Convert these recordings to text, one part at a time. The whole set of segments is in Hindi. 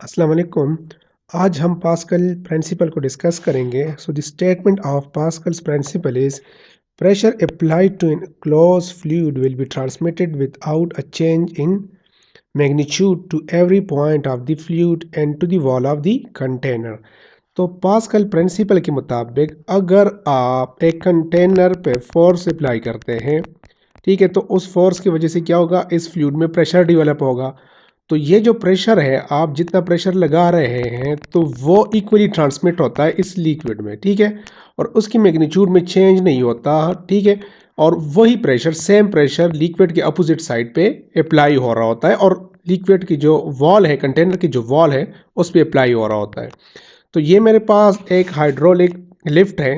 अस्सलाम वालेकुम। आज हम पास्कल प्रिंसिपल को डिस्कस करेंगे। So the statement of Pascal's principle is pressure applied to a closed fluid will be transmitted without a change in magnitude to every point of the fluid and to the wall of the container। तो पास्कल प्रिंसिपल के मुताबिक अगर आप एक कंटेनर पे फोर्स अप्लाई करते हैं, ठीक है, तो उस फोर्स की वजह से क्या होगा, इस फ्लूइड में प्रेशर डेवलप होगा। तो ये जो प्रेशर है, आप जितना प्रेशर लगा रहे हैं तो वो इक्वली ट्रांसमिट होता है इस लिक्विड में, ठीक है, और उसकी मैग्नीट्यूड में चेंज नहीं होता, ठीक है। और वही प्रेशर, सेम प्रेशर लिक्विड के अपोजिट साइड पे अप्लाई हो रहा होता है और लिक्विड की जो वॉल है, कंटेनर की जो वॉल है, उस पर अप्लाई हो रहा होता है। तो ये मेरे पास एक हाइड्रोलिक लिफ्ट है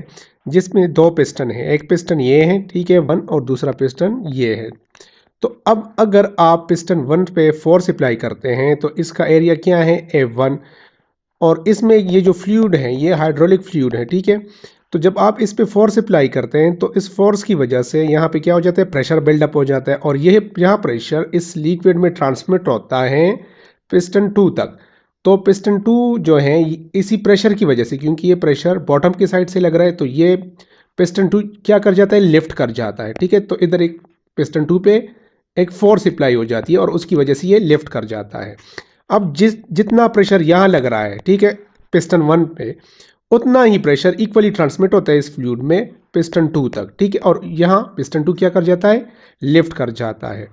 जिसमें दो पिस्टन है, एक पिस्टन ये है, ठीक है, वन, और दूसरा पिस्टन ये है। तो अब अगर आप पिस्टन वन पे फोर्स अप्लाई करते हैं तो इसका एरिया क्या है, A1, और इसमें ये जो फ्लूइड है ये हाइड्रोलिक फ्लूइड है, ठीक है। तो जब आप इस पे फोर्स अप्लाई करते हैं तो इस फोर्स की वजह से यहाँ पे क्या हो जाता है, प्रेशर बिल्डअप हो जाता है, और ये यहाँ प्रेशर इस लिक्विड में ट्रांसमिट होता है पिस्टन टू तक। तो पिस्टन टू जो है इसी प्रेशर की वजह से, क्योंकि ये प्रेशर बॉटम की साइड से लग रहा है, तो ये पिस्टन टू क्या कर जाता है, लिफ्ट कर जाता है, ठीक है। तो इधर एक पिस्टन टू पे एक फोर्स अप्लाई हो जाती है और उसकी वजह से ये लिफ्ट कर जाता है। अब जितना प्रेशर यहाँ लग रहा है, ठीक है, पिस्टन वन पे, उतना ही प्रेशर इक्वली ट्रांसमिट होता है इस फ्लूइड में पिस्टन टू तक, ठीक है, और यहाँ पिस्टन टू क्या कर जाता है, लिफ्ट कर जाता है।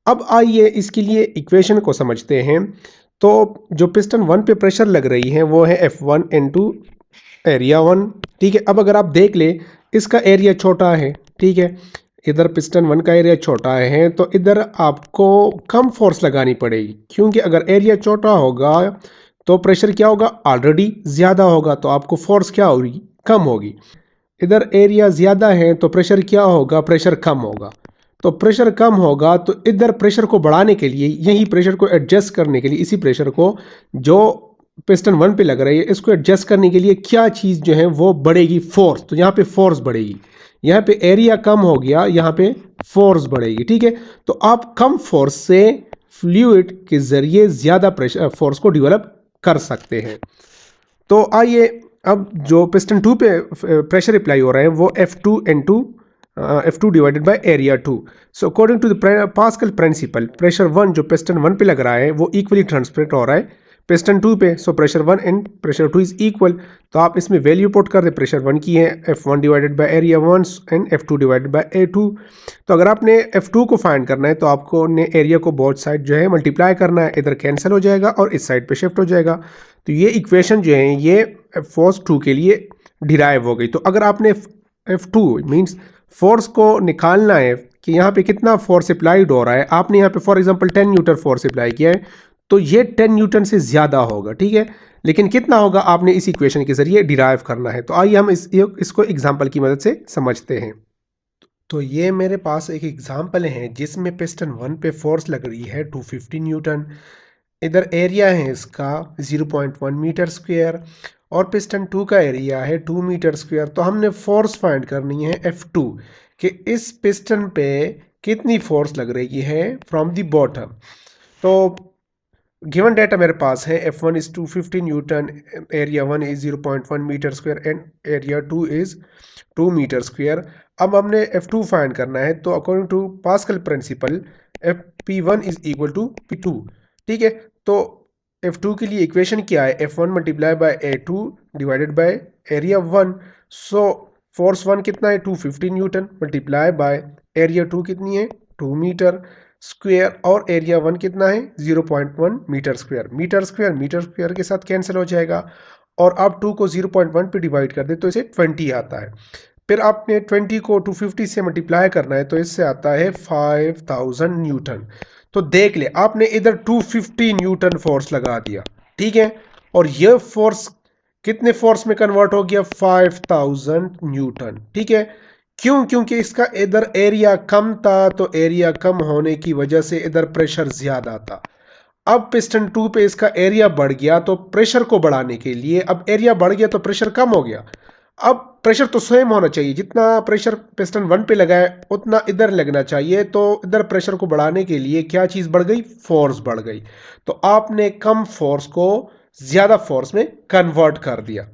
अब आइए इसके लिए इक्वेशन को समझते हैं। तो जो पिस्टन वन पे प्रेशर लग रही है वो है F1 इनटू एरिया वन, ठीक है। अब अगर आप देख ले, इसका एरिया छोटा है, ठीक है, इधर पिस्टन वन का एरिया छोटा है, तो इधर आपको कम फोर्स लगानी पड़ेगी, क्योंकि अगर एरिया छोटा होगा तो प्रेशर क्या होगा, ऑलरेडी ज़्यादा होगा, तो आपको फोर्स क्या होगी, कम होगी। इधर एरिया ज़्यादा है तो प्रेशर क्या होगा, प्रेशर कम होगा। तो प्रेशर कम होगा तो इधर प्रेशर को बढ़ाने के लिए, यही प्रेशर को एडजस्ट करने के लिए, इसी प्रेशर को जो पिस्टन वन पे लग रही है, इसको एडजस्ट करने के लिए क्या चीज़ जो है वो बढ़ेगी, फोर्स। तो यहाँ पे फोर्स बढ़ेगी, यहाँ पे एरिया कम हो गया, यहाँ पे फोर्स बढ़ेगी, ठीक है। तो आप कम फोर्स से फ्लूइड के जरिए ज़्यादा प्रेशर फोर्स को डेवलप कर सकते हैं। तो आइए, अब जो पिस्टन टू पे प्रेशर अप्लाई हो रहा है वो F2 divided by area two. So according to the Pascal principle, pressure one जो पिस्टन वन पे लग रहा है वो इक्वली ट्रांसफर हो रहा है पिस्टन टू पे। So pressure one and pressure two is equal. तो आप इसमें वैल्यू पुट कर दे, प्रेशर वन की है F1 divided by area one and F2 divided bye A2। तो अगर आपने F2 को फाइंड करना है तो आपको ने एरिया को बोथ साइड जो है मल्टीप्लाई करना है, इधर कैंसिल हो जाएगा और इस साइड पे शिफ्ट हो जाएगा। तो ये इक्वेशन जो है ये फोर्स टू के लिए डिराइव हो गई। तो अगर आपने F2 मीन्स फोर्स को निकालना है कि यहाँ पे कितना फोर्स अप्लाइड हो रहा है, आपने यहाँ पे for example 10 Newton force apply किया है, तो ये 10 न्यूटन से ज़्यादा होगा, ठीक है, लेकिन कितना होगा आपने इस इक्वेशन के जरिए डिराइव करना है। तो आइए हम इसको एग्जाम्पल की मदद से समझते हैं। तो ये मेरे पास एक एग्जाम्पल है जिसमें पिस्टन वन पे फोर्स लग रही है 250 न्यूटन। इधर एरिया है इसका 0.1 मीटर स्क्वायर और पिस्टन टू का एरिया है 2 मीटर स्क्वायर। तो हमने फोर्स फाइंड करनी है F2 कि इस पिस्टन पे कितनी फोर्स लग रही है फ्रॉम द बॉटम। तो गिवन डाटा मेरे पास है F1 is 250 newton, area one is 0.1 metre square and area two is 2 metre square. अब हमने F2 फाइंड करना है, तो according to Pascal principle P1 is equal to P2, ठीक है। तो F2 के लिए इक्वेशन क्या है, F1 multiply by A2 divided by area one. So force one कितना है, 250 newton multiply by area two कितनी है, 2 मीटर स्क्वायर, और एरिया वन कितना है, 0.1 मीटर स्क्वायर। मीटर स्क्वायर के साथ कैंसिल हो जाएगा, और आप 2 को 0.1 पे डिवाइड कर दे तो इसे 20 आता है। फिर आपने 20 को 250 से मल्टीप्लाई करना है तो इससे आता है 5000 न्यूटन। तो देख ले, आपने इधर 250 न्यूटन फोर्स लगा दिया, ठीक है, और यह फोर्स कितने फोर्स में कन्वर्ट हो गया, 5000 न्यूटन, ठीक है। क्यों, क्योंकि इसका इधर एरिया कम था, तो एरिया कम होने की वजह से इधर प्रेशर ज्यादा था। अब पिस्टन टू पे इसका एरिया बढ़ गया, तो प्रेशर को बढ़ाने के लिए, अब एरिया बढ़ गया तो प्रेशर कम हो गया। अब प्रेशर तो सेम होना चाहिए, जितना प्रेशर पिस्टन 1 पे लगा है उतना इधर लगना चाहिए। तो इधर प्रेशर को बढ़ाने के लिए क्या चीज़ बढ़ गई, फोर्स बढ़ गई। तो आपने कम फोर्स को ज़्यादा फोर्स में कन्वर्ट कर दिया।